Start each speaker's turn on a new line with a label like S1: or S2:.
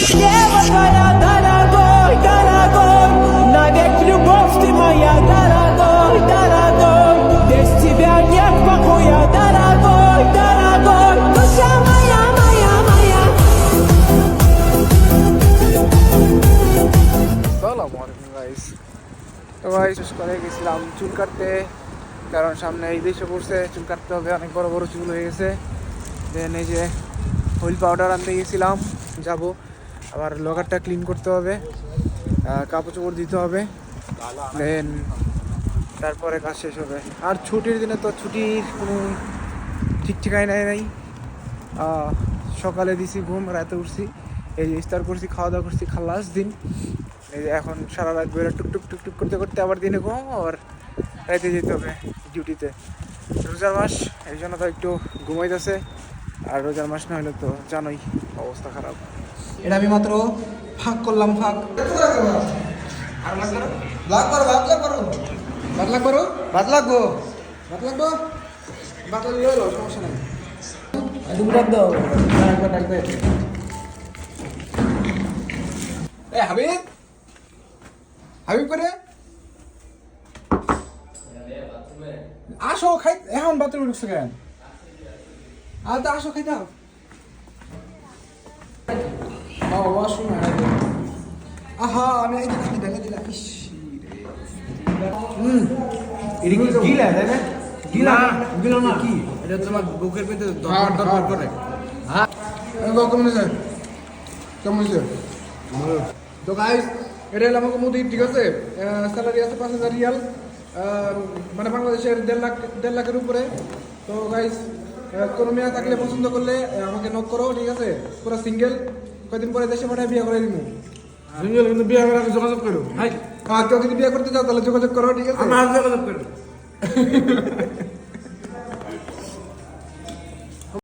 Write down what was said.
S1: Слева твоя дорогой, дорогой, навек любовь ты моя, дорогой, дорогой. Без тебя нет покоя, дорогой, дорогой. Душа моя, моя, моя.
S2: আসসালামু আলাইকুম গাইস। তো গাইস শেষ করে গেছিলাম চুল কাটতে, কারণ সামনে ঈদ এসে পড়ছে, চুল কাটতে হবে, অনেক বড় বড় চুল হয়ে গেছে। দেন এই যে হুইল পাউডার আনতে গেছিলাম, যাব আবার লকারটা ক্লিন করতে হবে, কাপড় চোপড় দিতে হবে, দেন তারপরে কাজ শেষ হবে। আর ছুটির দিনে তো ছুটির কোনো ঠিক ঠিকায় নাই। সকালে দিছি ঘুম, রাতে উঠছি, এই যে ইফতার করছি, খাওয়া দাওয়া করছি, খালাস দিন। এই যে এখন সারা রাত বেরো টুকটুক টুকটুক করতে করতে আবার দিনে ঘুম, আবার রাতে যেতে হবে ডিউটিতে। রোজার মাস, এই জন্য তো একটু ঘুমাইতেছে, আর রোজার মাস না হলে তো জানোই অবস্থা খারাপ।
S3: এটা আমি মাত্র ফাঁক করলাম, ফাঁক ভাত লাগবো, সমস্যা নাই। হাবিব করে আসো খাই, এখন বাথরুমে ঢুকছো কেন? আর তো আসো খাইতে হবে। আহা আমি এই যে খালি ঢেলে দিলাম। ইস গিলা তাই না? গিলা না কি এটা তোমার বুকের ভিতরে দরকার করে। হ্যাঁ কেমন হয়েছে, কেমন হয়েছে? তো গাইস এটা হলো আমাকে মোদি, ঠিক আছে? স্যালারি আছে 5,000 রিয়াল, মানে বাংলাদেশের 1.5 লাখের উপরে। তো গাইস কোনো মেয়ে থাকলে পছন্দ করলে আমাকে নক করো, ঠিক আছে? পুরো সিঙ্গেল, কয়েকদিন পরে দেশে পাঠায় বিয়ে করে দিব। সিঙ্গেল কিন্তু বিয়ে করার আগে যোগাযোগ করো। কেউ যদি বিয়ে করতে চাও তাহলে যোগাযোগ করো, ঠিক আছে? আমার যোগাযোগ করো।